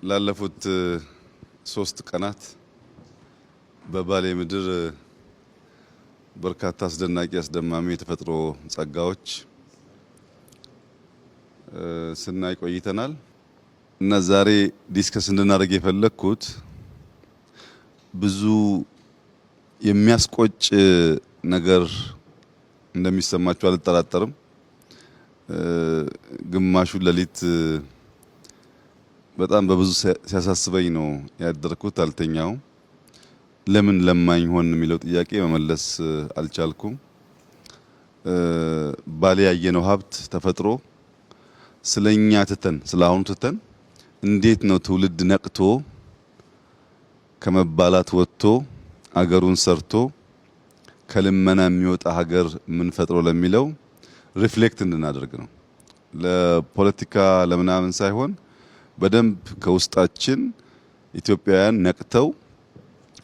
ላለፉት 3 ቀናት በባሌ ምድር በርካታ አስደናቂ አስደማሚ የተፈጥሮ ጸጋዎች ስናይ ቆይተናል እና ዛሬ ዲስከስ እንድናደርግ የፈለኩት ብዙ የሚያስቆጭ ነገር እንደሚሰማችሁ አልጠራጠርም። ግማሹ ሌሊት በጣም በብዙ ሲያሳስበኝ ነው ያደረኩት። አልተኛውም። ለምን ለማኝ ሆን የሚለው ጥያቄ መመለስ አልቻልኩም። ባሌ ያየነው ሀብት ተፈጥሮ ስለኛ ትተን ስለአሁኑ ትተን እንዴት ነው ትውልድ ነቅቶ ከመባላት ወጥቶ አገሩን ሰርቶ ከልመና የሚወጣ ሀገር ምን ፈጥሮ ለሚለው ሪፍሌክት እንድናደርግ ነው። ለፖለቲካ ለምናምን ሳይሆን በደንብ ከውስጣችን ኢትዮጵያውያን ነቅተው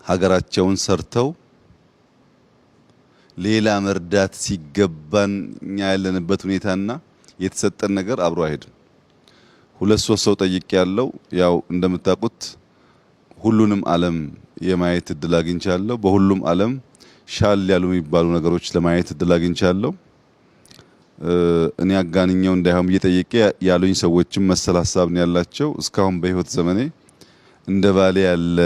ሀገራቸውን ሰርተው ሌላ መርዳት ሲገባን እኛ ያለንበት ሁኔታና የተሰጠን ነገር አብሮ አይሄድም። 2-3 ሰው ጠይቄ ያለው ያው እንደምታውቁት ሁሉንም ዓለም የማየት እድል አግኝቻለሁ። በሁሉም ዓለም ሻል ያሉ የሚባሉ ነገሮች ለማየት እድል አግኝቻለሁ። እኔ አጋንኛው እንዳይሆን እየጠየቀ ያሉኝ ሰዎችም መሰል ሀሳብ ነው ያላቸው። እስካሁን በህይወት ዘመኔ እንደ ባሌ ያለ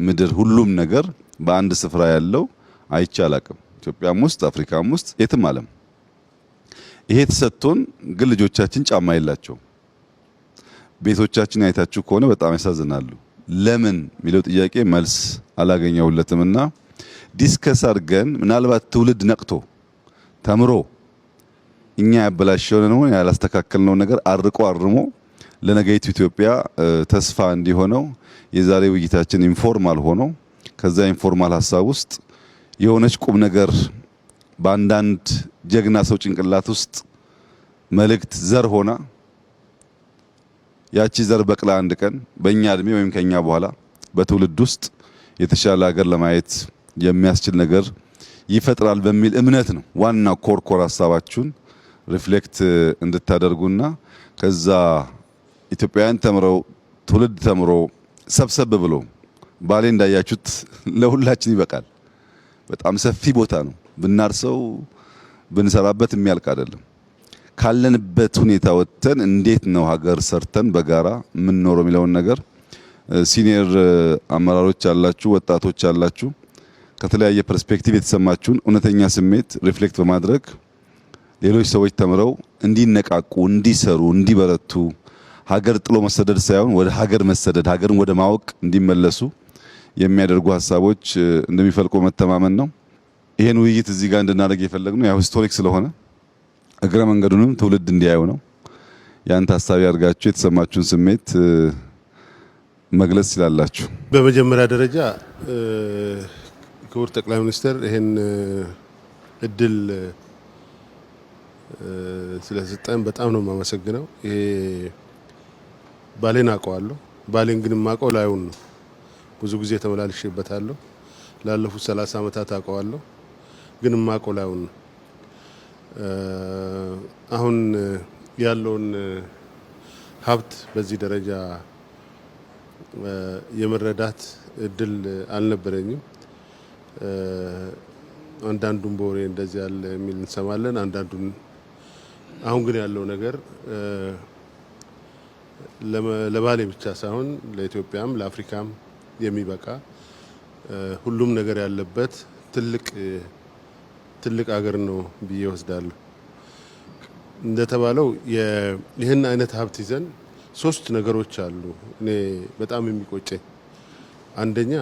ምድር ሁሉም ነገር በአንድ ስፍራ ያለው አይቼ አላቅም። ኢትዮጵያም ውስጥ አፍሪካም ውስጥ የትም ዓለም ይሄ ተሰጥቶን ግን ልጆቻችን ጫማ የላቸውም። ቤቶቻችን አይታችሁ ከሆነ በጣም ያሳዝናሉ። ለምን የሚለው ጥያቄ መልስ አላገኘሁለትምና ዲስከስ አድርገን ምናልባት ትውልድ ነቅቶ ተምሮ እኛ ያበላሸውን ነው ያላስተካከልነው ነገር አርቆ አርሞ ለነገይቱ ኢትዮጵያ ተስፋ እንዲሆነው የዛሬ ውይይታችን ኢንፎርማል ሆኖ ከዛ ኢንፎርማል ሀሳብ ውስጥ የሆነች ቁም ነገር በአንዳንድ ጀግና ሰው ጭንቅላት ውስጥ መልእክት ዘር ሆና ያቺ ዘር በቅላ አንድ ቀን በእኛ እድሜ ወይም ከኛ በኋላ በትውልድ ውስጥ የተሻለ ሀገር ለማየት የሚያስችል ነገር ይፈጥራል በሚል እምነት ነው። ዋና ኮር ሀሳባችሁን ሪፍሌክት እንድታደርጉና ከዛ ኢትዮጵያውያን ተምረው ትውልድ ተምሮ ሰብሰብ ብሎ ባሌ እንዳያችሁት ለሁላችን ይበቃል። በጣም ሰፊ ቦታ ነው። ብናርሰው ብንሰራበት የሚያልቅ አይደለም። ካለንበት ሁኔታ ወጥተን እንዴት ነው ሀገር ሰርተን በጋራ የምንኖረው የሚለውን ነገር ሲኒየር አመራሮች አላችሁ፣ ወጣቶች አላችሁ፣ ከተለያየ ፐርስፔክቲቭ የተሰማችሁን እውነተኛ ስሜት ሪፍሌክት በማድረግ ሌሎች ሰዎች ተምረው እንዲነቃቁ፣ እንዲሰሩ፣ እንዲበረቱ ሀገር ጥሎ መሰደድ ሳይሆን ወደ ሀገር መሰደድ ሀገርን ወደ ማወቅ እንዲመለሱ የሚያደርጉ ሀሳቦች እንደሚፈልቁ መተማመን ነው። ይሄን ውይይት እዚህ ጋር እንድናደርግ የፈለግነው ያው ሂስቶሪክ ስለሆነ እግረ መንገዱንም ትውልድ እንዲያዩ ነው። ያን ታሳቢ አድርጋችሁ የተሰማችሁን ስሜት መግለጽ ይችላላችሁ። በመጀመሪያ ደረጃ ክቡር ጠቅላይ ሚኒስትር ይሄን እድል ስለሰጠን በጣም ነው የማመሰግነው። ይሄ ባሌን አውቀዋለሁ። ባሌን ግን የማውቀው ላዩን ነው። ብዙ ጊዜ ተመላልሼበታለሁ። ላለፉት 30 ዓመታት አውቀዋለሁ፣ ግን የማውቀው ላዩን ነው። አሁን ያለውን ሀብት በዚህ ደረጃ የመረዳት እድል አልነበረኝም። አንዳንዱን በወሬ እንደዚህ ያለ የሚል እንሰማለን፣ አንዳንዱን አሁን ግን ያለው ነገር ለባሌ ብቻ ሳይሆን ለኢትዮጵያም ለአፍሪካም የሚበቃ ሁሉም ነገር ያለበት ትልቅ ሀገር ነው ብዬ ወስዳለሁ። እንደተባለው ይህን አይነት ሀብት ይዘን 3 ነገሮች አሉ እኔ በጣም የሚቆጨኝ። አንደኛ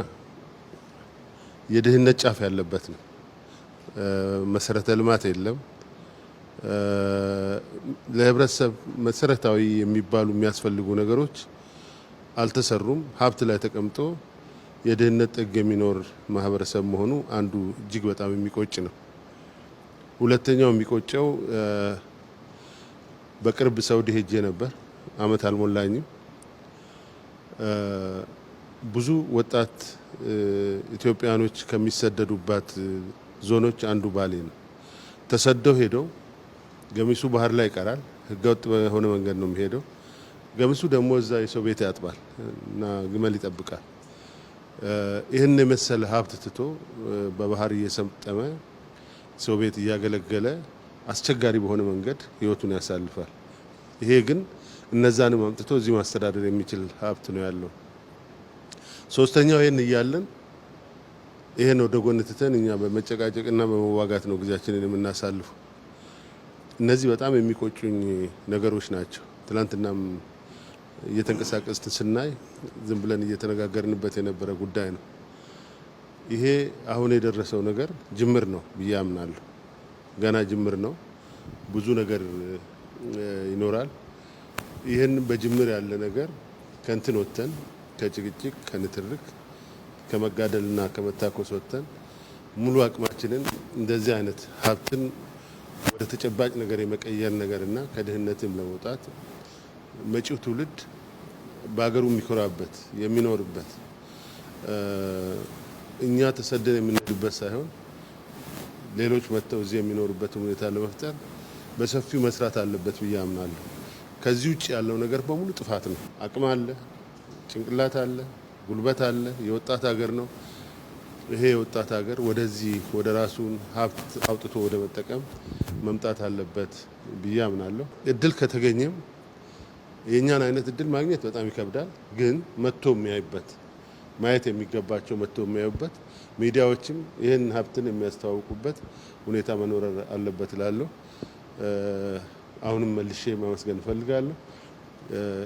የድህነት ጫፍ ያለበት ነው። መሰረተ ልማት የለም። ለህብረተሰብ መሰረታዊ የሚባሉ የሚያስፈልጉ ነገሮች አልተሰሩም። ሀብት ላይ ተቀምጦ የድህነት ጥግ የሚኖር ማህበረሰብ መሆኑ አንዱ እጅግ በጣም የሚቆጭ ነው። ሁለተኛው የሚቆጨው በቅርብ ሳውዲ ሄጄ ነበር። አመት አልሞላኝም። ብዙ ወጣት ኢትዮጵያኖች ከሚሰደዱባት ዞኖች አንዱ ባሌ ነው። ተሰደው ሄደው ገሚሱ ባህር ላይ ይቀራል። ህገወጥ በሆነ መንገድ ነው የሚሄደው። ገምሱ ደግሞ እዛ የሰው ቤት ያጥባል እና ግመል ይጠብቃል። ይህን የመሰለ ሀብት ትቶ በባህር እየሰጠመ ሰው ቤት እያገለገለ አስቸጋሪ በሆነ መንገድ ህይወቱን ያሳልፋል። ይሄ ግን እነዛንም አምጥቶ እዚህ ማስተዳደር የሚችል ሀብት ነው ያለው። ሶስተኛው ይሄን እያለን ይሄን ወደ ጎን ትተን እኛ በመጨቃጨቅና በመዋጋት ነው ጊዜያችንን የምናሳልፈው። እነዚህ በጣም የሚቆጩኝ ነገሮች ናቸው። ትላንትናም እየተንቀሳቀስን ስናይ ዝም ብለን እየተነጋገርንበት የነበረ ጉዳይ ነው። ይሄ አሁን የደረሰው ነገር ጅምር ነው ብዬ አምናለሁ። ገና ጅምር ነው። ብዙ ነገር ይኖራል። ይህን በጅምር ያለ ነገር ከንትን ወጥተን ከጭቅጭቅ ከንትርክ ከመጋደልና ከመታኮስ ወጥተን ሙሉ አቅማችንን እንደዚህ አይነት ሀብትን ወደ ተጨባጭ ነገር የመቀየር ነገርና ከድህነትም ለመውጣት መጪው ትውልድ በአገሩ የሚኮራበት የሚኖርበት እኛ ተሰደን የምንሄድበት ሳይሆን ሌሎች መጥተው እዚህ የሚኖሩበትን ሁኔታ ለመፍጠር በሰፊው መስራት አለበት ብዬ አምናለሁ። ከዚህ ውጭ ያለው ነገር በሙሉ ጥፋት ነው። አቅም አለ፣ ጭንቅላት አለ፣ ጉልበት አለ። የወጣት ሀገር ነው። ይሄ የወጣት ሀገር ወደዚህ ወደ ራሱን ሀብት አውጥቶ ወደ መጠቀም መምጣት አለበት ብዬ አምናለሁ። እድል ከተገኘም የእኛን አይነት እድል ማግኘት በጣም ይከብዳል። ግን መጥቶ የሚያይበት ማየት የሚገባቸው መጥቶ የሚያዩበት ሚዲያዎችም ይህን ሀብትን የሚያስተዋውቁበት ሁኔታ መኖር አለበት እላለሁ። አሁንም መልሼ ማመስገን እፈልጋለሁ።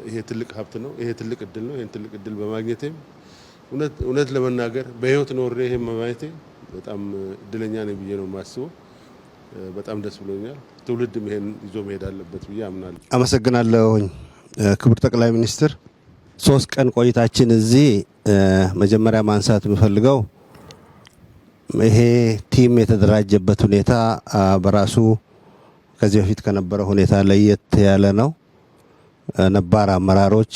ይሄ ትልቅ ሀብት ነው። ይሄ ትልቅ እድል ነው። ይሄን ትልቅ እድል በማግኘቴም እውነት ለመናገር በህይወት ኖሬ ይሄን በማግኘቴ በጣም እድለኛ ነኝ ብዬ ነው የማስበው። በጣም ደስ ብሎኛል። ትውልድም ይሄን ይዞ መሄድ አለበት ብዬ አምናለሁ። አመሰግናለሁኝ ክቡር ጠቅላይ ሚኒስትር። 3 ቀን ቆይታችን እዚህ መጀመሪያ ማንሳት የምፈልገው ይሄ ቲም የተደራጀበት ሁኔታ በራሱ ከዚህ በፊት ከነበረው ሁኔታ ለየት ያለ ነው። ነባር አመራሮች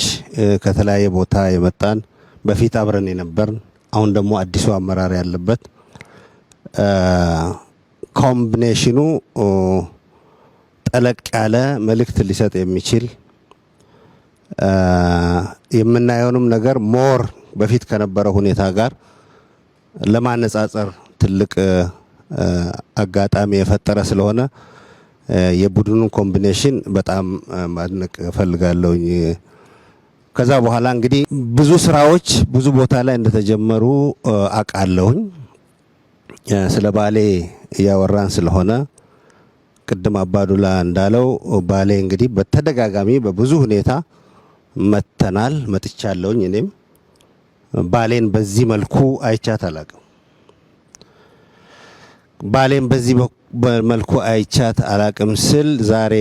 ከተለያየ ቦታ የመጣን በፊት አብረን የነበርን አሁን ደግሞ አዲሱ አመራር ያለበት ኮምቢኔሽኑ ጠለቅ ያለ መልእክት ሊሰጥ የሚችል የምናየውንም ነገር ሞር በፊት ከነበረው ሁኔታ ጋር ለማነጻጸር ትልቅ አጋጣሚ የፈጠረ ስለሆነ የቡድኑን ኮምቢኔሽን በጣም ማድነቅ እፈልጋለሁኝ። ከዛ በኋላ እንግዲህ ብዙ ስራዎች ብዙ ቦታ ላይ እንደተጀመሩ አውቃለሁኝ። ስለ ባሌ እያወራን ስለሆነ ቅድም አባዱላ እንዳለው ባሌ እንግዲህ በተደጋጋሚ በብዙ ሁኔታ መጥቻለሁኝ። እኔም ባሌን በዚህ መልኩ አይቻት አላቅም። ባሌን በዚህ መልኩ አይቻት አላቅም ስል ዛሬ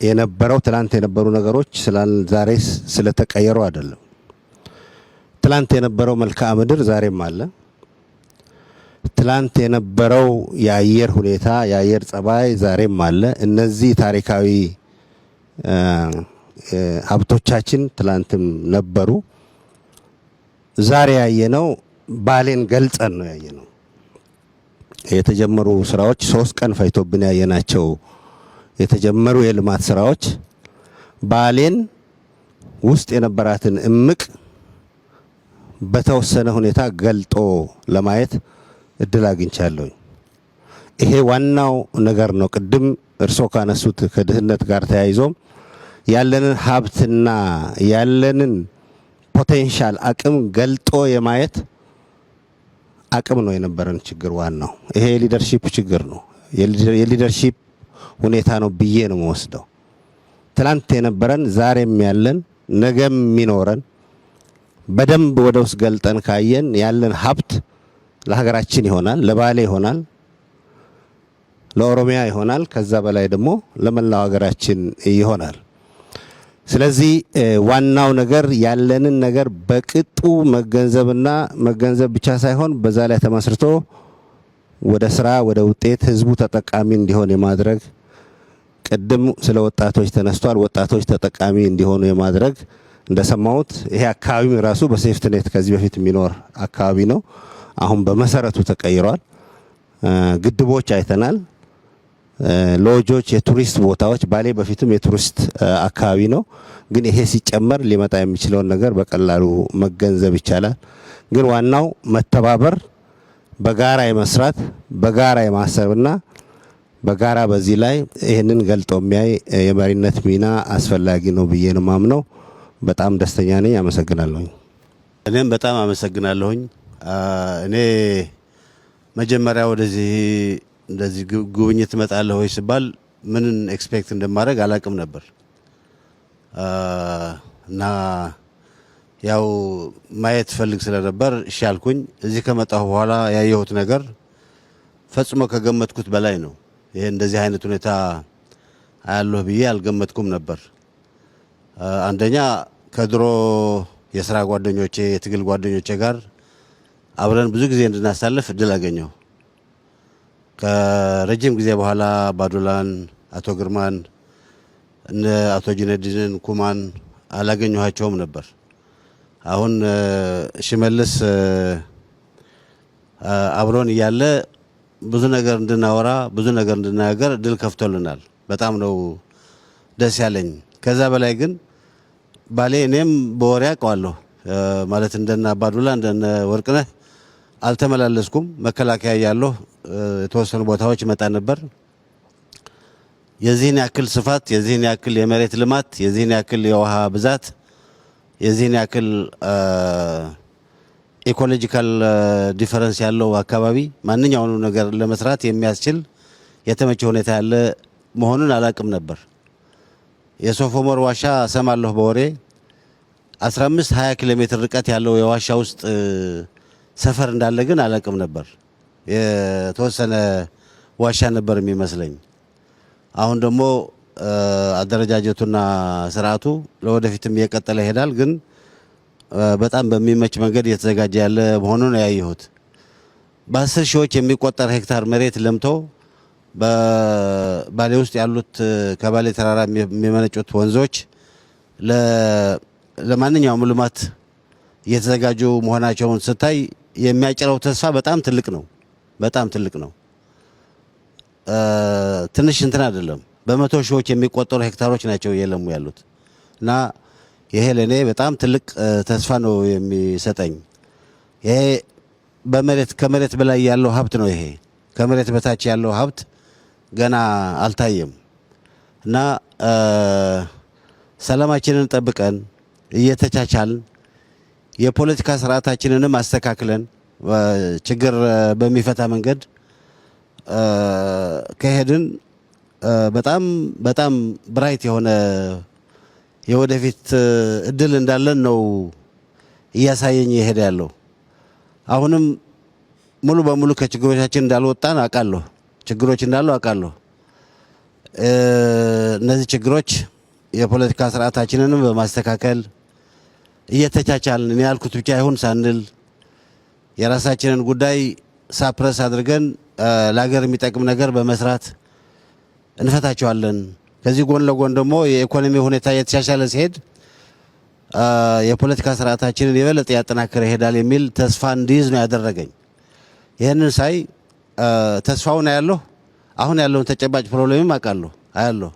የነበረው ትላንት የነበሩ ነገሮች ዛሬ ስለተቀየሩ አይደለም። ትላንት የነበረው መልክዓ ምድር ዛሬም አለ። ትላንት የነበረው የአየር ሁኔታ የአየር ጸባይ ዛሬም አለ። እነዚህ ታሪካዊ ሀብቶቻችን ትላንትም ነበሩ። ዛሬ ያየነው ባሌን ገልጸን ነው ያየነው። የተጀመሩ ስራዎች 3 ቀን ፈይቶብን ያየናቸው የተጀመሩ የልማት ስራዎች ባሌን ውስጥ የነበራትን እምቅ በተወሰነ ሁኔታ ገልጦ ለማየት እድል አግኝቻለሁ። ይሄ ዋናው ነገር ነው። ቅድም እርሶ ካነሱት ከድህነት ጋር ተያይዞም ያለንን ሀብትና ያለንን ፖቴንሻል አቅም ገልጦ የማየት አቅም ነው የነበረን ችግር። ዋናው ይሄ የሊደርሺፕ ችግር ነው፣ የሊደርሺፕ ሁኔታ ነው ብዬ ነው የምወስደው። ትላንት የነበረን ዛሬም ያለን ነገም የሚኖረን በደንብ ወደ ውስጥ ገልጠን ካየን ያለን ሀብት ለሀገራችን ይሆናል፣ ለባሌ ይሆናል፣ ለኦሮሚያ ይሆናል፣ ከዛ በላይ ደግሞ ለመላው ሀገራችን ይሆናል። ስለዚህ ዋናው ነገር ያለንን ነገር በቅጡ መገንዘብና መገንዘብ ብቻ ሳይሆን በዛ ላይ ተመስርቶ ወደ ስራ ወደ ውጤት ህዝቡ ተጠቃሚ እንዲሆን የማድረግ ቅድም ስለ ወጣቶች ተነስቷል። ወጣቶች ተጠቃሚ እንዲሆኑ የማድረግ እንደሰማሁት ይሄ አካባቢ ራሱ በሴፍትኔት ከዚህ በፊት የሚኖር አካባቢ ነው። አሁን በመሰረቱ ተቀይሯል። ግድቦች አይተናል። ሎጆች፣ የቱሪስት ቦታዎች ባሌ በፊትም የቱሪስት አካባቢ ነው። ግን ይሄ ሲጨመር ሊመጣ የሚችለውን ነገር በቀላሉ መገንዘብ ይቻላል። ግን ዋናው መተባበር፣ በጋራ የመስራት፣ በጋራ የማሰብና በጋራ በዚህ ላይ ይህንን ገልጦ የሚያይ የመሪነት ሚና አስፈላጊ ነው ብዬ ነው ማምነው። በጣም ደስተኛ ነኝ። አመሰግናለሁኝ። እኔም በጣም አመሰግናለሁኝ። እኔ መጀመሪያ ወደዚህ እንደዚህ ጉብኝት እመጣለሁ ወይ ሲባል ምን ኤክስፔክት እንደማድረግ አላቅም ነበር እና ያው ማየት ፈልግ ስለነበር እሺ አልኩኝ። እዚህ ከመጣሁ በኋላ ያየሁት ነገር ፈጽሞ ከገመትኩት በላይ ነው። ይሄ እንደዚህ አይነት ሁኔታ አያለሁ ብዬ አልገመትኩም ነበር። አንደኛ ከድሮ የስራ ጓደኞቼ፣ የትግል ጓደኞቼ ጋር አብረን ብዙ ጊዜ እንድናሳልፍ እድል አገኘሁ። ከረጅም ጊዜ በኋላ ባዱላን፣ አቶ ግርማን፣ እነ አቶ ጁነዲንን፣ ኩማን አላገኘኋቸውም ነበር። አሁን ሽመልስ አብሮን እያለ ብዙ ነገር እንድናወራ፣ ብዙ ነገር እንድናገር እድል ከፍቶልናል። በጣም ነው ደስ ያለኝ። ከዛ በላይ ግን ባሌ እኔም በወሬ አውቀዋለሁ ማለት እንደነ አባዱላ እንደነ ወርቅነህ አልተመላለስኩም። መከላከያ ያለሁ የተወሰኑ ቦታዎች መጣ ነበር። የዚህን ያክል ስፋት፣ የዚህን ያክል የመሬት ልማት፣ የዚህን ያክል የውሃ ብዛት፣ የዚህን ያክል ኢኮሎጂካል ዲፈረንስ ያለው አካባቢ ማንኛውንም ነገር ለመስራት የሚያስችል የተመቸ ሁኔታ ያለ መሆኑን አላቅም ነበር። የሶፍ ዑመር ዋሻ ሰማለሁ በወሬ 15-20 ኪሎ ሜትር ርቀት ያለው የዋሻ ውስጥ ሰፈር እንዳለ ግን አላቅም ነበር። የተወሰነ ዋሻ ነበር የሚመስለኝ። አሁን ደግሞ አደረጃጀቱና ስርዓቱ ለወደፊትም እየቀጠለ ይሄዳል። ግን በጣም በሚመች መንገድ እየተዘጋጀ ያለ መሆኑን ያየሁት። በ10 ሺዎች የሚቆጠር ሄክታር መሬት ለምቶ በባሌ ውስጥ ያሉት ከባሌ ተራራ የሚመነጩት ወንዞች ለማንኛውም ልማት እየተዘጋጁ መሆናቸውን ስታይ የሚያጭረው ተስፋ በጣም ትልቅ ነው። በጣም ትልቅ ነው። ትንሽ እንትን አይደለም። በመቶ ሺዎች የሚቆጠሩ ሄክታሮች ናቸው እየለሙ ያሉት እና ይሄ ለኔ በጣም ትልቅ ተስፋ ነው የሚሰጠኝ። ይሄ ከመሬት በላይ ያለው ሀብት ነው። ይሄ ከመሬት በታች ያለው ሀብት ገና አልታየም እና ሰላማችንን ጠብቀን እየተቻቻልን የፖለቲካ ስርዓታችንንም አስተካክለን ችግር በሚፈታ መንገድ ከሄድን በጣም በጣም ብራይት የሆነ የወደፊት እድል እንዳለን ነው እያሳየኝ ይሄድ ያለው። አሁንም ሙሉ በሙሉ ከችግሮቻችን እንዳልወጣን አውቃለሁ። ችግሮች እንዳሉ አውቃለሁ። እነዚህ ችግሮች የፖለቲካ ስርዓታችንንም በማስተካከል እየተቻቻልን እኔ ያልኩት ብቻ ይሁን ሳንል የራሳችንን ጉዳይ ሳፕረስ አድርገን ለሀገር የሚጠቅም ነገር በመስራት እንፈታቸዋለን። ከዚህ ጎን ለጎን ደግሞ የኢኮኖሚ ሁኔታ እየተሻሻለ ሲሄድ የፖለቲካ ስርዓታችንን የበለጠ ያጠናክረ ይሄዳል የሚል ተስፋ እንዲይዝ ነው ያደረገኝ። ይህንን ሳይ ተስፋውን አያለሁ። አሁን ያለውን ተጨባጭ ፕሮብሌምም አውቃለሁ አያለሁ።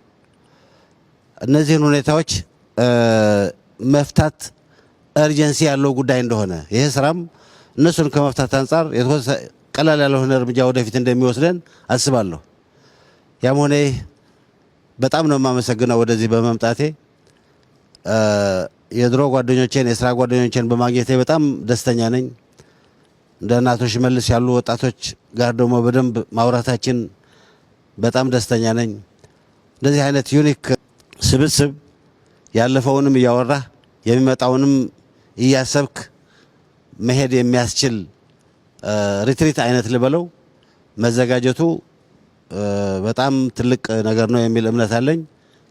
እነዚህን ሁኔታዎች መፍታት እርጀንሲ ያለው ጉዳይ እንደሆነ ይሄ ስራም እነሱን ከመፍታት አንጻር ቀላል ያልሆነ እርምጃ ወደፊት እንደሚወስደን አስባለሁ። ያም ሆነ በጣም ነው የማመሰግነው ወደዚህ በመምጣቴ። የድሮ ጓደኞቼን የስራ ጓደኞቼን በማግኘቴ በጣም ደስተኛ ነኝ። እንደ አቶ ሽመልስ ያሉ ወጣቶች ጋር ደግሞ በደንብ ማውራታችን በጣም ደስተኛ ነኝ። እንደዚህ አይነት ዩኒክ ስብስብ ያለፈውንም እያወራህ የሚመጣውንም እያሰብክ መሄድ የሚያስችል ሪትሪት አይነት ልበለው መዘጋጀቱ በጣም ትልቅ ነገር ነው የሚል እምነት አለኝ።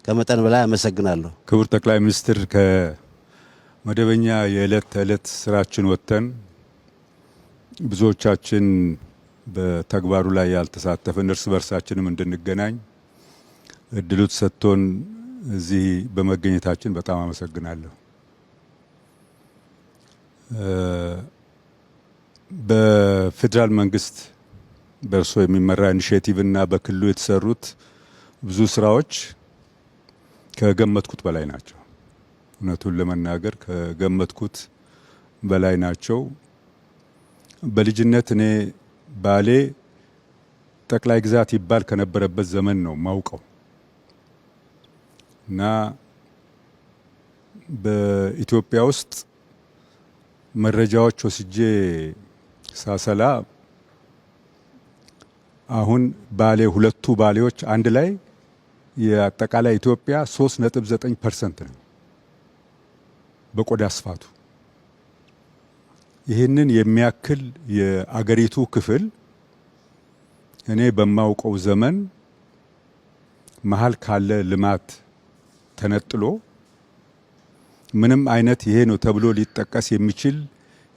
ከመጠን በላይ አመሰግናለሁ። ክቡር ጠቅላይ ሚኒስትር፣ ከመደበኛ የዕለት ተዕለት ስራችን ወጥተን ብዙዎቻችን በተግባሩ ላይ ያልተሳተፍን እርስ በርሳችንም እንድንገናኝ እድሉ ተሰጥቶን እዚህ በመገኘታችን በጣም አመሰግናለሁ። በፌዴራል መንግስት በእርሶ የሚመራ ኢኒሼቲቭ እና በክልሉ የተሰሩት ብዙ ስራዎች ከገመትኩት በላይ ናቸው። እውነቱን ለመናገር ከገመትኩት በላይ ናቸው። በልጅነት እኔ ባሌ ጠቅላይ ግዛት ይባል ከነበረበት ዘመን ነው ማውቀው እና በኢትዮጵያ ውስጥ መረጃዎች ወስጄ ሳሰላ አሁን ባሌ ሁለቱ ባሌዎች አንድ ላይ የአጠቃላይ ኢትዮጵያ 3.9% ነው በቆዳ ስፋቱ። ይህንን የሚያክል የአገሪቱ ክፍል እኔ በማውቀው ዘመን መሀል ካለ ልማት ተነጥሎ ምንም አይነት ይሄ ነው ተብሎ ሊጠቀስ የሚችል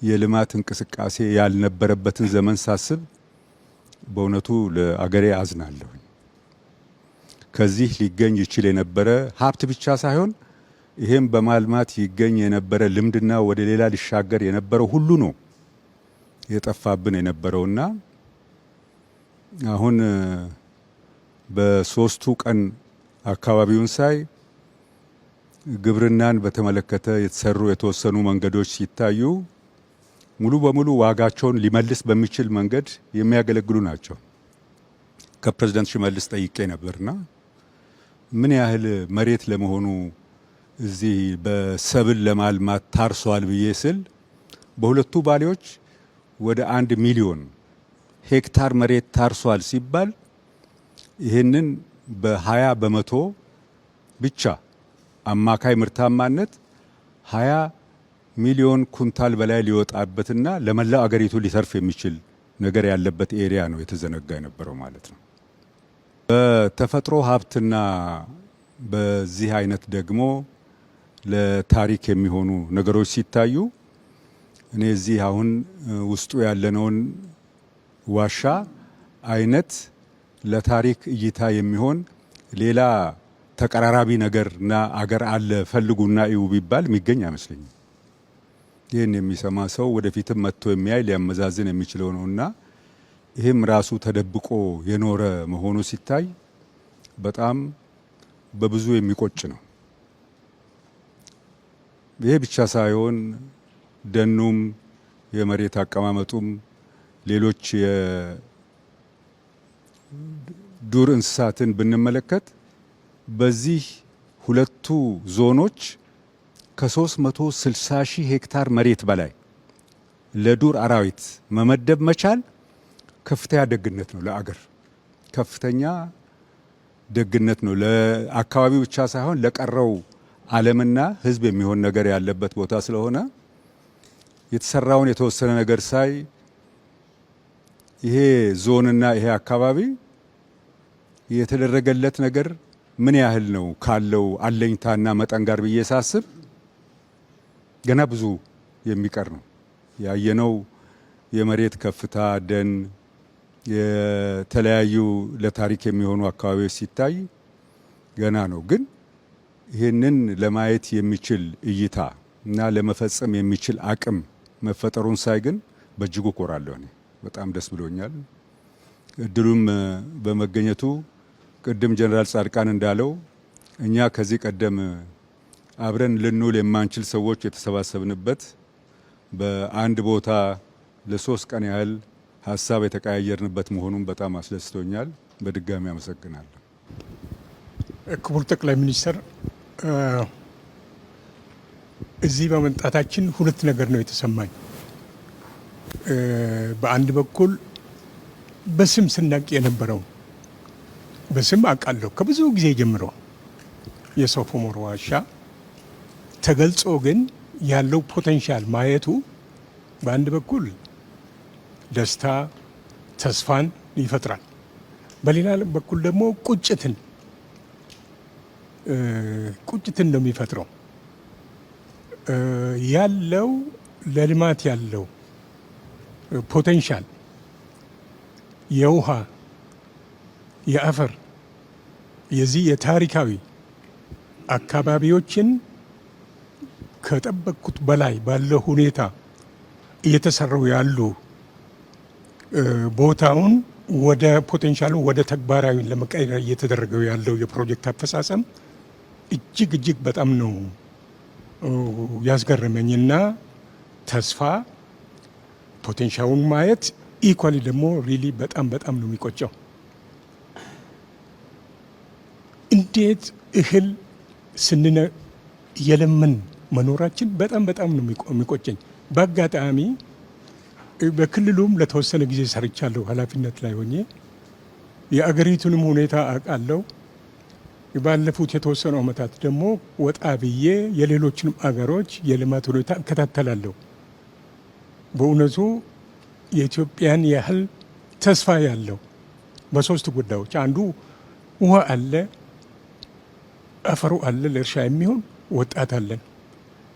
የልማት እንቅስቃሴ ያልነበረበትን ዘመን ሳስብ በእውነቱ ለአገሬ አዝናለሁ። ከዚህ ሊገኝ ይችል የነበረ ሀብት ብቻ ሳይሆን ይሄም በማልማት ይገኝ የነበረ ልምድና ወደ ሌላ ሊሻገር የነበረው ሁሉ ነው የጠፋብን የነበረውና አሁን በሶስቱ ቀን አካባቢውን ሳይ ግብርናን በተመለከተ የተሰሩ የተወሰኑ መንገዶች ሲታዩ ሙሉ በሙሉ ዋጋቸውን ሊመልስ በሚችል መንገድ የሚያገለግሉ ናቸው። ከፕሬዝዳንት ሽመልስ ጠይቄ ነበርና ምን ያህል መሬት ለመሆኑ እዚህ በሰብል ለማልማት ታርሷል ብዬ ስል በሁለቱ ባሌዎች ወደ 1 ሚሊዮን ሄክታር መሬት ታርሷል ሲባል ይህንን በ20 በመቶ ብቻ አማካይ ምርታማነት 20 ሚሊዮን ኩንታል በላይ ሊወጣበትና ለመላው አገሪቱ ሊሰርፍ የሚችል ነገር ያለበት ኤሪያ ነው የተዘነጋ የነበረው ማለት ነው። በተፈጥሮ ሀብትና በዚህ አይነት ደግሞ ለታሪክ የሚሆኑ ነገሮች ሲታዩ እኔ እዚህ አሁን ውስጡ ያለነውን ዋሻ አይነት ለታሪክ እይታ የሚሆን ሌላ ተቀራራቢ ነገርና አገር አለ ፈልጉና እዩ ቢባል የሚገኝ አይመስለኝም። ይህን የሚሰማ ሰው ወደፊትም መጥቶ የሚያይ ሊያመዛዝን የሚችለው ነውና ይህም ራሱ ተደብቆ የኖረ መሆኑ ሲታይ በጣም በብዙ የሚቆጭ ነው። ይሄ ብቻ ሳይሆን ደኑም የመሬት አቀማመጡም ሌሎች የዱር እንስሳትን ብንመለከት በዚህ ሁለቱ ዞኖች ከ360 ሺህ ሄክታር መሬት በላይ ለዱር አራዊት መመደብ መቻል ከፍተኛ ደግነት ነው። ለአገር ከፍተኛ ደግነት ነው። ለአካባቢው ብቻ ሳይሆን ለቀረው ዓለምና ሕዝብ የሚሆን ነገር ያለበት ቦታ ስለሆነ የተሰራውን የተወሰነ ነገር ሳይ ይሄ ዞንና ይሄ አካባቢ የተደረገለት ነገር ምን ያህል ነው ካለው አለኝታና መጠን ጋር ብዬ ሳስብ ገና ብዙ የሚቀር ነው። ያየነው የመሬት ከፍታ፣ ደን፣ የተለያዩ ለታሪክ የሚሆኑ አካባቢዎች ሲታይ ገና ነው። ግን ይህንን ለማየት የሚችል እይታ እና ለመፈጸም የሚችል አቅም መፈጠሩን ሳይ ግን በእጅጉ ኮራለሁ። እኔ በጣም ደስ ብሎኛል። እድሉም በመገኘቱ ቅድም ጀነራል ጻድቃን እንዳለው እኛ ከዚህ ቀደም አብረን ልንውል የማንችል ሰዎች የተሰባሰብንበት በአንድ ቦታ ለ3 ቀን ያህል ሀሳብ የተቀያየርንበት መሆኑን በጣም አስደስቶኛል። በድጋሚ አመሰግናለሁ። ክቡር ጠቅላይ ሚኒስትር፣ እዚህ በመምጣታችን ሁለት ነገር ነው የተሰማኝ። በአንድ በኩል በስም ስናቅ የነበረው በስም አውቃለሁ ከብዙ ጊዜ ጀምሮ የሶፍ ዑመር ዋሻ ተገልጾ ግን ያለው ፖቴንሻል ማየቱ በአንድ በኩል ደስታ፣ ተስፋን ይፈጥራል። በሌላ በኩል ደግሞ ቁጭትን ነው የሚፈጥረው። ያለው ለልማት ያለው ፖቴንሻል የውሃ፣ የአፈር፣ የዚህ የታሪካዊ አካባቢዎችን ከጠበቅኩት በላይ ባለው ሁኔታ እየተሰሩ ያሉ ቦታውን ወደ ፖቴንሻሉ ወደ ተግባራዊ ለመቀየር እየተደረገው ያለው የፕሮጀክት አፈጻጸም እጅግ በጣም ነው ያስገረመኝና ተስፋ ፖቴንሻሉን ማየት ኢኳሊ ደግሞ ሪሊ በጣም ነው የሚቆጨው። እንዴት እህል ስንነ የለምን መኖራችን በጣም ነው የሚቆጨኝ። በአጋጣሚ በክልሉም ለተወሰነ ጊዜ ሰርቻለሁ ኃላፊነት ላይ ሆኜ የአገሪቱንም ሁኔታ አውቃለሁ። ባለፉት የተወሰኑ ዓመታት ደግሞ ወጣ ብዬ የሌሎችንም አገሮች የልማት ሁኔታ እከታተላለሁ። በእውነቱ የኢትዮጵያን ያህል ተስፋ ያለው በሶስት ጉዳዮች አንዱ ውሃ አለ፣ አፈሩ አለ፣ ለእርሻ የሚሆን ወጣት አለን።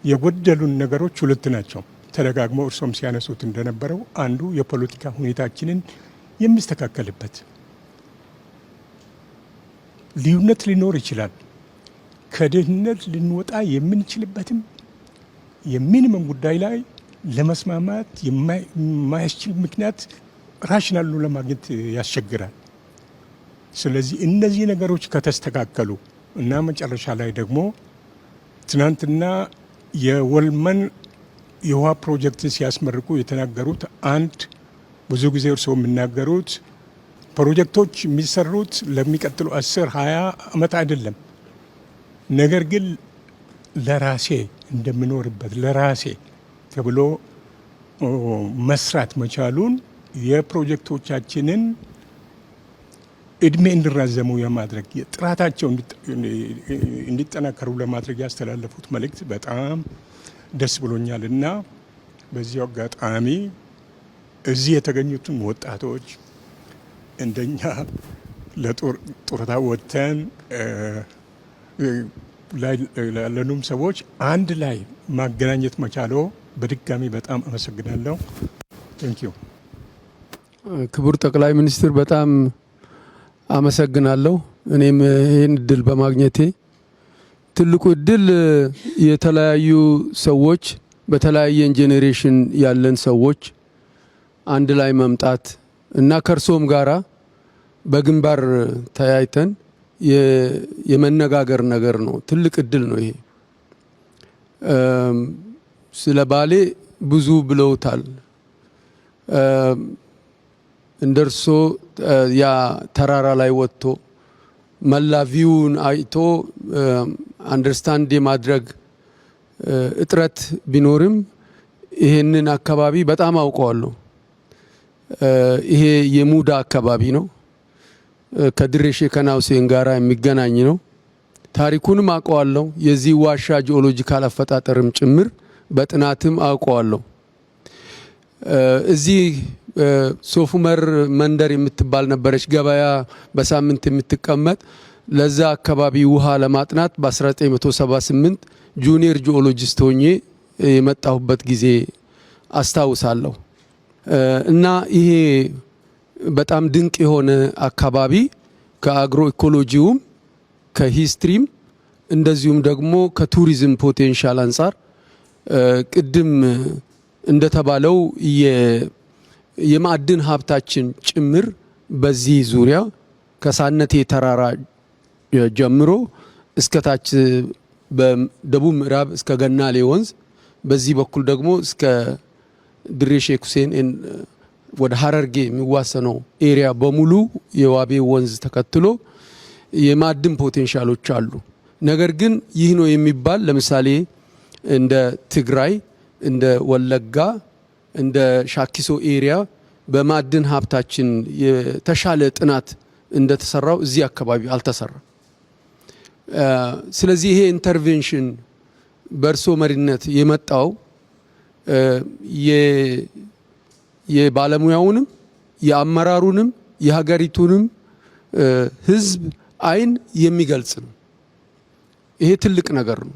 የጎደሉን ነገሮች ሁለት ናቸው። ተደጋግመው እርሶም ሲያነሱት እንደነበረው አንዱ የፖለቲካ ሁኔታችንን የሚስተካከልበት ልዩነት ሊኖር ይችላል። ከድህነት ልንወጣ የምንችልበትም የሚኒመም ጉዳይ ላይ ለመስማማት የማያስችል ምክንያት ራሽናሉ ለማግኘት ያስቸግራል። ስለዚህ እነዚህ ነገሮች ከተስተካከሉ እና መጨረሻ ላይ ደግሞ ትናንትና የወልመን የውሃ ፕሮጀክትን ሲያስመርቁ የተናገሩት አንድ ብዙ ጊዜ እርስዎ የሚናገሩት ፕሮጀክቶች የሚሰሩት ለሚቀጥሉ 10-20 ዓመት አይደለም። ነገር ግን ለራሴ እንደምኖርበት ለራሴ ተብሎ መስራት መቻሉን የፕሮጀክቶቻችንን እድሜ እንዲራዘሙ የማድረግ ጥራታቸው እንዲጠናከሩ ለማድረግ ያስተላለፉት መልእክት በጣም ደስ ብሎኛል እና በዚህ አጋጣሚ እዚህ የተገኙትን ወጣቶች እንደኛ ለጡረታ ወጥተን ላለኑም ሰዎች አንድ ላይ ማገናኘት መቻሎ በድጋሚ በጣም አመሰግናለሁ። ቴንኪዩ። ክቡር ጠቅላይ ሚኒስትር በጣም አመሰግናለሁ። እኔም ይህን እድል በማግኘቴ ትልቁ እድል የተለያዩ ሰዎች በተለያየ ጄኔሬሽን ያለን ሰዎች አንድ ላይ መምጣት እና ከርሶም ጋራ በግንባር ተያይተን የመነጋገር ነገር ነው። ትልቅ እድል ነው ይሄ። ስለ ባሌ ብዙ ብለውታል። እንደርሶ ያ ተራራ ላይ ወጥቶ መላ ቪውን አይቶ አንደርስታንድ የማድረግ እጥረት ቢኖርም ይሄንን አካባቢ በጣም አውቀዋለሁ። ይሄ የሙዳ አካባቢ ነው። ከድሬ ሼከና ሁሴን ጋራ የሚገናኝ ነው። ታሪኩንም አውቀዋለሁ። የዚህ ዋሻ ጂኦሎጂካል አፈጣጠርም ጭምር በጥናትም አውቀዋለሁ። እዚህ ሶፉመር መንደር የምትባል ነበረች ገበያ በሳምንት የምትቀመጥ። ለዛ አካባቢ ውሃ ለማጥናት በ1978 ጁኒየር ጂኦሎጂስት ሆኜ የመጣሁበት ጊዜ አስታውሳለሁ። እና ይሄ በጣም ድንቅ የሆነ አካባቢ ከአግሮ ኢኮሎጂውም ከሂስትሪም እንደዚሁም ደግሞ ከቱሪዝም ፖቴንሻል አንጻር ቅድም እንደተባለው የማዕድን ሀብታችን ጭምር በዚህ ዙሪያ ከሳነቴ ተራራ ጀምሮ እስከታች በደቡብ ምዕራብ እስከ ገናሌ ወንዝ በዚህ በኩል ደግሞ እስከ ድሬ ሼክ ሁሴን ወደ ሀረርጌ የሚዋሰነው ኤሪያ በሙሉ የዋቤ ወንዝ ተከትሎ የማዕድን ፖቴንሻሎች አሉ። ነገር ግን ይህ ነው የሚባል ለምሳሌ እንደ ትግራይ፣ እንደ ወለጋ፣ እንደ ሻኪሶ ኤሪያ በማዕድን ሀብታችን የተሻለ ጥናት እንደተሰራው እዚህ አካባቢ አልተሰራም። ስለዚህ ይሄ ኢንተርቬንሽን በእርሶ መሪነት የመጣው የባለሙያውንም የአመራሩንም የሀገሪቱንም ሕዝብ አይን የሚገልጽ ነው። ይሄ ትልቅ ነገር ነው።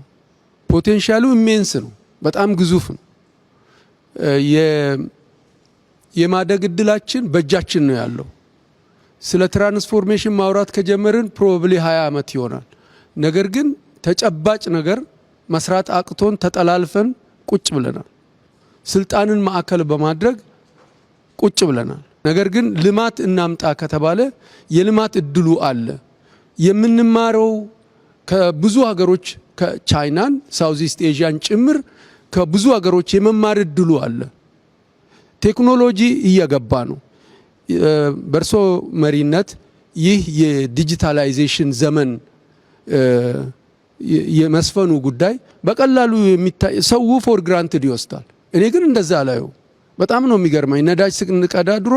ፖቴንሻሉ ኢሜንስ ነው። በጣም ግዙፍ ነው። የማደግ እድላችን በእጃችን ነው ያለው። ስለ ትራንስፎርሜሽን ማውራት ከጀመርን ፕሮባብሊ 20 ዓመት ይሆናል። ነገር ግን ተጨባጭ ነገር መስራት አቅቶን ተጠላልፈን ቁጭ ብለናል። ስልጣንን ማዕከል በማድረግ ቁጭ ብለናል። ነገር ግን ልማት እናምጣ ከተባለ የልማት እድሉ አለ። የምንማረው ከብዙ ሀገሮች ከቻይናን ሳውዝ ኢስት ኤዥያን ጭምር ከብዙ ሀገሮች የመማር እድሉ አለ። ቴክኖሎጂ እየገባ ነው። በእርሶ መሪነት ይህ የዲጂታላይዜሽን ዘመን የመስፈኑ ጉዳይ በቀላሉ የሚታይ ሰው ፎር ግራንትድ ይወስዳል። እኔ ግን እንደዛ አላየው። በጣም ነው የሚገርመኝ። ነዳጅ ስንቀዳ ድሮ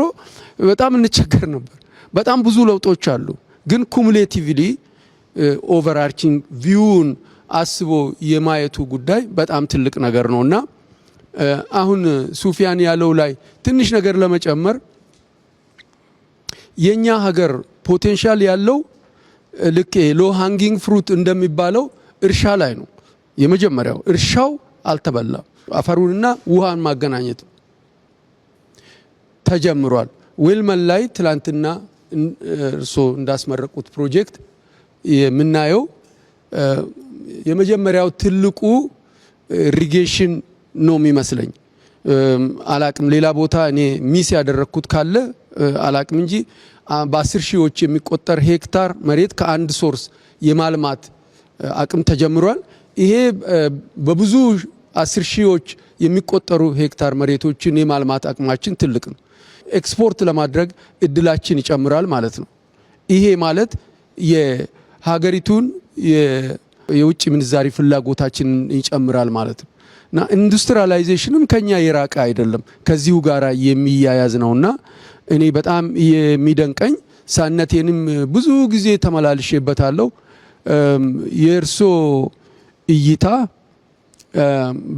በጣም እንቸገር ነበር። በጣም ብዙ ለውጦች አሉ። ግን ኩሙሌቲቭሊ ኦቨርአርቺንግ ቪውን አስቦ የማየቱ ጉዳይ በጣም ትልቅ ነገር ነውና አሁን ሱፊያን ያለው ላይ ትንሽ ነገር ለመጨመር የኛ ሀገር ፖቴንሻል ያለው ልክ ሎ ሃንጊንግ ፍሩት እንደሚባለው እርሻ ላይ ነው። የመጀመሪያው እርሻው አልተበላም። አፈሩንና ውሃን ማገናኘት ተጀምሯል። ዌልመን ላይ ትላንትና እርሶ እንዳስመረቁት ፕሮጀክት የምናየው የመጀመሪያው ትልቁ ኢሪጌሽን ነው የሚመስለኝ። አላቅም ሌላ ቦታ እኔ ሚስ ያደረግኩት ካለ አላቅም እንጂ በ10 ሺዎች የሚቆጠር ሄክታር መሬት ከአንድ ሶርስ የማልማት አቅም ተጀምሯል። ይሄ በብዙ 10 ሺዎች የሚቆጠሩ ሄክታር መሬቶችን የማልማት አቅማችን ትልቅ ነው። ኤክስፖርት ለማድረግ እድላችን ይጨምራል ማለት ነው። ይሄ ማለት የሀገሪቱን የውጭ ምንዛሪ ፍላጎታችንን ይጨምራል ማለት ነው እና ኢንዱስትሪያላይዜሽንም ከኛ የራቀ አይደለም፣ ከዚሁ ጋር የሚያያዝ ነውና እኔ በጣም የሚደንቀኝ ሳነቴንም ብዙ ጊዜ ተመላልሼበታለሁ። የእርሶ እይታ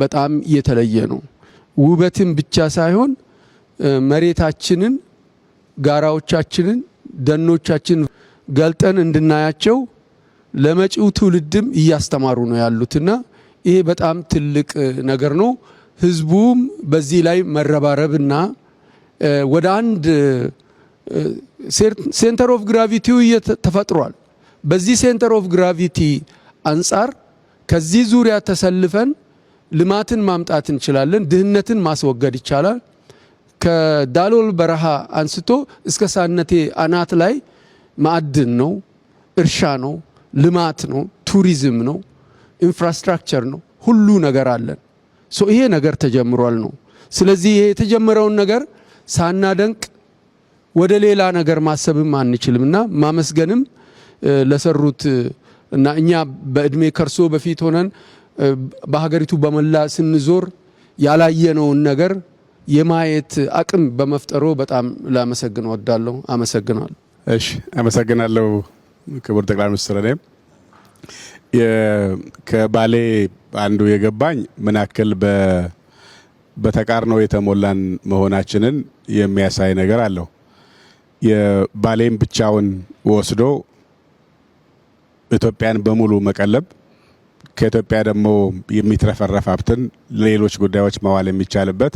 በጣም የተለየ ነው። ውበትን ብቻ ሳይሆን መሬታችንን፣ ጋራዎቻችንን፣ ደኖቻችንን ገልጠን እንድናያቸው ለመጪው ትውልድም እያስተማሩ ነው ያሉትና ይሄ በጣም ትልቅ ነገር ነው። ህዝቡም በዚህ ላይ መረባረብና ወደ አንድ ሴንተር ኦፍ ግራቪቲው ተፈጥሯል። በዚህ ሴንተር ኦፍ ግራቪቲ አንጻር ከዚህ ዙሪያ ተሰልፈን ልማትን ማምጣት እንችላለን። ድህነትን ማስወገድ ይቻላል። ከዳሎል በረሃ አንስቶ እስከ ሳነቴ አናት ላይ ማዕድን ነው፣ እርሻ ነው፣ ልማት ነው፣ ቱሪዝም ነው፣ ኢንፍራስትራክቸር ነው፣ ሁሉ ነገር አለን። ይሄ ነገር ተጀምሯል ነው። ስለዚህ ይሄ የተጀመረውን ነገር ሳናደንቅ ወደ ሌላ ነገር ማሰብም አንችልምና ማመስገንም ለሰሩት እና እኛ በእድሜ ከርሶ በፊት ሆነን በሀገሪቱ በመላ ስንዞር ያላየነውን ነገር የማየት አቅም በመፍጠሩ በጣም ላመሰግን ወዳለሁ። አመሰግናለሁ። እሺ፣ አመሰግናለሁ ክቡር ጠቅላይ ሚኒስትር። እኔም ከባሌ አንዱ የገባኝ ምን ያክል በተቃርኖ የተሞላን መሆናችንን የሚያሳይ ነገር አለው። የባሌም ብቻውን ወስዶ ኢትዮጵያን በሙሉ መቀለብ ከኢትዮጵያ ደግሞ የሚትረፈረፍ ሀብትን ለሌሎች ጉዳዮች ማዋል የሚቻልበት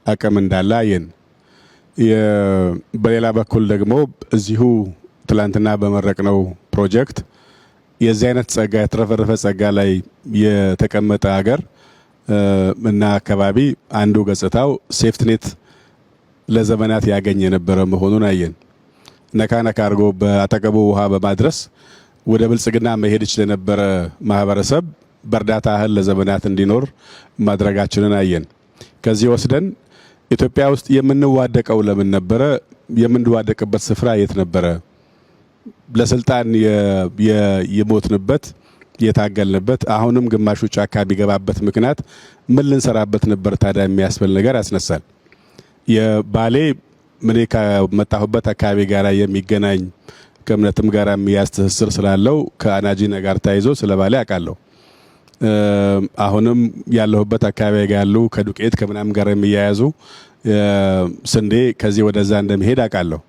አቅም እንዳለ አየን። በሌላ በኩል ደግሞ እዚሁ ትላንትና በመረቅነው ፕሮጀክት የዚህ አይነት ጸጋ የተረፈረፈ ጸጋ ላይ የተቀመጠ ሀገር እና አካባቢ አንዱ ገጽታው ሴፍትኔት ለዘመናት ያገኝ የነበረ መሆኑን አየን። ነካ ነካ አድርጎ በአጠገቡ ውሃ በማድረስ ወደ ብልጽግና መሄድ ይችል የነበረ ማህበረሰብ በእርዳታ እህል ለዘመናት እንዲኖር ማድረጋችንን አየን። ከዚህ ወስደን ኢትዮጵያ ውስጥ የምንዋደቀው ለምን ነበረ? የምንዋደቅበት ስፍራ የት ነበረ? ለስልጣን የሞትንበት የታገልንበት አሁንም ግማሹ ጫካ ቢገባበት ምክንያት ምን ልንሰራበት ነበር ታዲያ የሚያስብል ነገር ያስነሳል። የባሌ ምን ከመጣሁበት አካባቢ ጋር የሚገናኝ ከእምነትም ጋር የሚያዝ ትስስር ስላለው ከአናጂና ጋር ተያይዞ ስለ ባሌ አውቃለሁ። አሁንም ያለሁበት አካባቢ ጋር ያሉ ከዱቄት ከምናም ጋር የሚያያዙ ስንዴ ከዚህ ወደዛ እንደሚሄድ አውቃለሁ።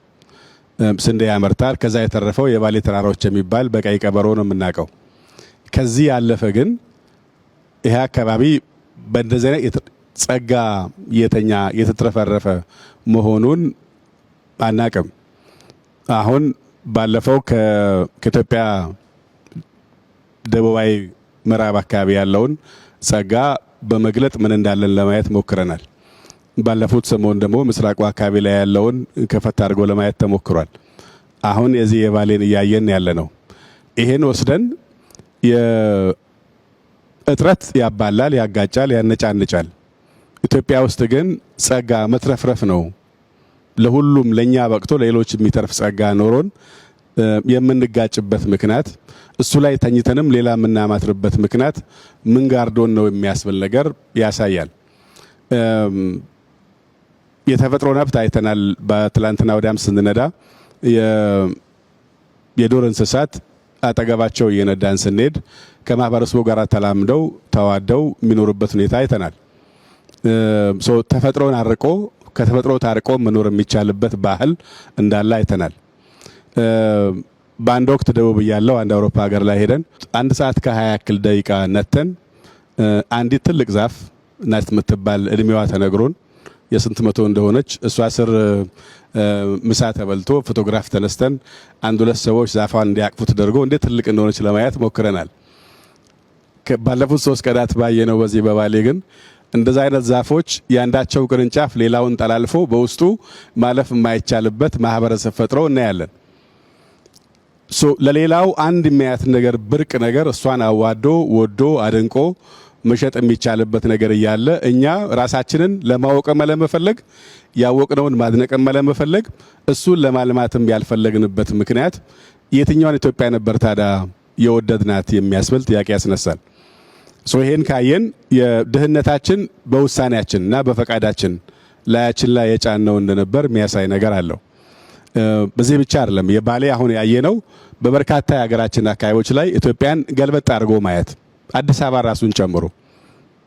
ስንዴ ያመርታል። ከዛ የተረፈው የባሌ ተራራዎች የሚባል በቀይ ቀበሮ ነው የምናውቀው። ከዚህ ያለፈ ግን ይሄ አካባቢ በእንደዚህ አይነት ጸጋ የተትረፈረፈ መሆኑን አናቅም። አሁን ባለፈው ከኢትዮጵያ ደቡባዊ ምዕራብ አካባቢ ያለውን ጸጋ በመግለጥ ምን እንዳለን ለማየት ሞክረናል። ባለፉት ሰሞን ደግሞ ምስራቁ አካባቢ ላይ ያለውን ከፈት አድርጎ ለማየት ተሞክሯል። አሁን የዚህ የባሌን እያየን ያለ ነው። ይሄን ወስደን የእጥረት ያባላል፣ ያጋጫል፣ ያነጫንጫል። ኢትዮጵያ ውስጥ ግን ጸጋ መትረፍረፍ ነው። ለሁሉም ለኛ በቅቶ ለሌሎች የሚተርፍ ጸጋ ኖሮን የምንጋጭበት ምክንያት እሱ ላይ ተኝተንም ሌላ የምናማትርበት ምክንያት ምን ጋርዶን ነው የሚያስብል ነገር ያሳያል። የተፈጥሮ ነብት አይተናል። በትላንትና ወዲያም ስንነዳ የዱር እንስሳት አጠገባቸው እየነዳን ስንሄድ ከማህበረሰቡ ጋር ተላምደው ተዋደው የሚኖሩበት ሁኔታ አይተናል። ተፈጥሮን አርቆ ከተፈጥሮ ታርቆ መኖር የሚቻልበት ባህል እንዳለ አይተናል። በአንድ ወቅት ደቡብ እያለው አንድ አውሮፓ ሀገር ላይ ሄደን 1 ሰዓት ከ20 ያክል ደቂቃ ነተን አንዲት ትልቅ ዛፍ ናት የምትባል እድሜዋ ተነግሮን የስንት መቶ እንደሆነች እሷ ስር ምሳ ተበልቶ ፎቶግራፍ ተነስተን 1-2 ሰዎች ዛፏን እንዲያቅፉ ተደርጎ እንዴት ትልቅ እንደሆነች ለማየት ሞክረናል። ባለፉት 3 ቀናት ባየነው በዚህ በባሌ ግን እንደዛ አይነት ዛፎች ያንዳቸው ቅርንጫፍ ሌላውን ጠላልፎ በውስጡ ማለፍ የማይቻልበት ማህበረሰብ ፈጥሮ እናያለን። ለሌላው አንድ የሚያያት ነገር ብርቅ ነገር እሷን አዋዶ ወዶ አድንቆ መሸጥ የሚቻልበት ነገር እያለ እኛ ራሳችንን ለማወቅም ለመፈለግ ያወቅነውን ማድነቅም ለመፈለግ እሱን ለማልማትም ያልፈለግንበት ምክንያት የትኛውን ኢትዮጵያ ነበር ታዲያ የወደድናት የሚያስብል ጥያቄ ያስነሳል። ይሄን ካየን የድህነታችን በውሳኔያችንና በፈቃዳችን ላያችን ላይ የጫነው እንደነበር የሚያሳይ ነገር አለው። በዚህ ብቻ አይደለም። የባሌ አሁን ያየነው በበርካታ የሀገራችን አካባቢዎች ላይ ኢትዮጵያን ገልበጥ አድርጎ ማየት አዲስ አበባ ራሱን ጨምሮ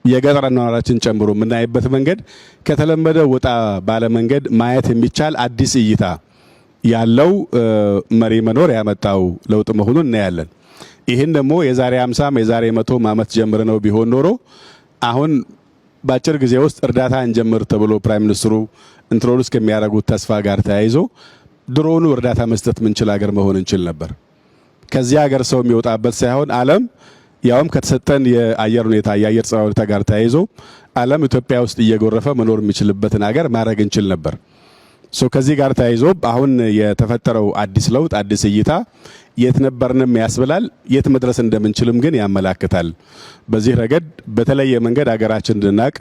የገጠር ነዋሪዎችን ጨምሮ የምናይበት መንገድ ከተለመደ ወጣ ባለ መንገድ ማየት የሚቻል አዲስ እይታ ያለው መሪ መኖር ያመጣው ለውጥ መሆኑን እናያለን። ይህን ደግሞ የዛሬ 50 የዛሬ 100 ዓመት ጀምር ነው ቢሆን ኖሮ አሁን በአጭር ጊዜ ውስጥ እርዳታ እንጀምር ተብሎ ፕራይም ሚኒስትሩ ኢንትሮዱስ ከሚያደርጉት ተስፋ ጋር ተያይዞ ድሮኑ እርዳታ መስጠት ምንችል ሀገር መሆን እንችል ነበር። ከዚህ ሀገር ሰው የሚወጣበት ሳይሆን ዓለም ያውም ከተሰጠን የአየር ሁኔታ የአየር ጸባይ ሁኔታ ጋር ተያይዞ ዓለም ኢትዮጵያ ውስጥ እየጎረፈ መኖር የሚችልበትን ሀገር ማድረግ እንችል ነበር። ከዚህ ጋር ተያይዞ አሁን የተፈጠረው አዲስ ለውጥ አዲስ እይታ የት ነበርንም ያስብላል፣ የት መድረስ እንደምንችልም ግን ያመላክታል። በዚህ ረገድ በተለየ መንገድ ሀገራችን እንድናቅ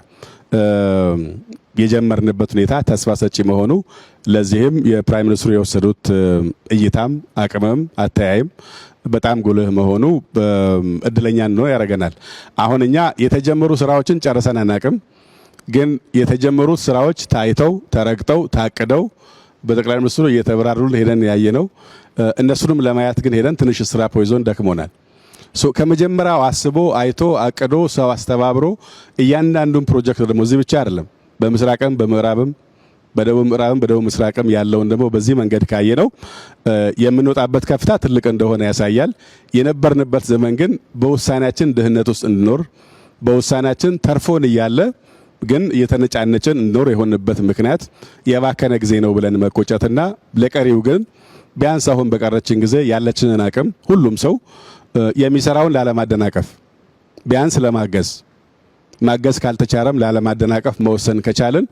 የጀመርንበት ሁኔታ ተስፋ ሰጪ መሆኑ ለዚህም የፕራይም ሚኒስትሩ የወሰዱት እይታም አቅምም አተያይም በጣም ጉልህ መሆኑ እድለኛ ነው ያደርገናል። አሁን እኛ የተጀመሩ ስራዎችን ጨርሰን አናቅም፣ ግን የተጀመሩት ስራዎች ታይተው ተረግጠው ታቅደው በጠቅላይ ሚኒስትሩ እየተበራሩልን ሄደን ያየነው እነሱንም ለማየት ግን ሄደን ትንሽ ስራ ፖይዞን ደክሞናል። ከመጀመሪያው አስቦ አይቶ አቅዶ ሰው አስተባብሮ እያንዳንዱን ፕሮጀክት ደግሞ እዚህ ብቻ አይደለም በምስራቅም በምዕራብም በደቡብ ምዕራብም በደቡብ ምስራቅም ያለውን ደግሞ በዚህ መንገድ ካየነው የምንወጣበት ከፍታ ትልቅ እንደሆነ ያሳያል። የነበርንበት ዘመን ግን በውሳኔያችን ድህነት ውስጥ እንድኖር በውሳኔያችን ተርፎን እያለ ግን እየተነጫነችን እንድኖር የሆንበት ምክንያት የባከነ ጊዜ ነው ብለን መቆጨትና ለቀሪው ግን ቢያንስ አሁን በቀረችን ጊዜ ያለችንን አቅም ሁሉም ሰው የሚሰራውን ላለማደናቀፍ ቢያንስ ማገዝ ካልተቻለም ላለማደናቀፍ መወሰን ከቻልን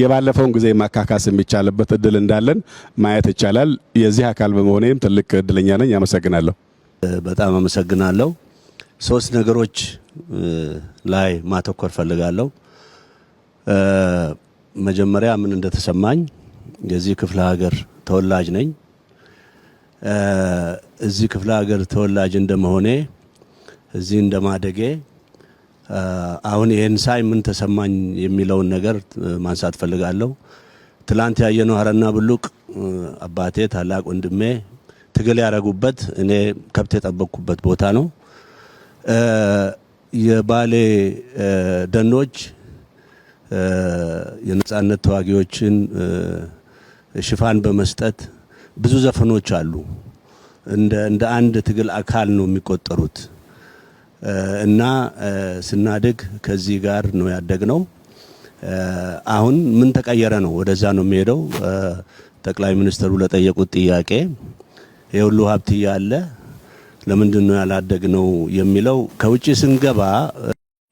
የባለፈውን ጊዜ ማካካስ የሚቻልበት እድል እንዳለን ማየት ይቻላል። የዚህ አካል በመሆኔም ትልቅ እድለኛ ነኝ። አመሰግናለሁ። በጣም አመሰግናለሁ። 3 ነገሮች ላይ ማተኮር ፈልጋለሁ። መጀመሪያ ምን እንደተሰማኝ የዚህ ክፍለ ሀገር ተወላጅ ነኝ። እዚህ ክፍለ ሀገር ተወላጅ እንደመሆኔ እዚህ እንደማደጌ አሁን ይሄን ሳይ ምን ተሰማኝ የሚለውን ነገር ማንሳት ፈልጋለሁ። ትላንት ያየነው ሀረና ብሉቅ አባቴ ታላቅ ወንድሜ ትግል ያረጉበት እኔ ከብት የጠበቅኩበት ቦታ ነው። የባሌ ደኖች የነጻነት ተዋጊዎችን ሽፋን በመስጠት ብዙ ዘፈኖች አሉ። እንደ አንድ ትግል አካል ነው የሚቆጠሩት እና ስናድግ ከዚህ ጋር ነው ያደግነው። አሁን ምን ተቀየረ ነው ወደዛ ነው የሚሄደው። ጠቅላይ ሚኒስትሩ ለጠየቁት ጥያቄ የሁሉ ሀብት ያለ ለምንድን ነው ያላደግነው የሚለው ከውጪ ስንገባ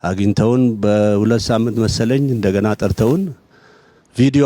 አግኝተውን በ2 ሳምንት መሰለኝ እንደገና ጠርተውን ቪዲዮ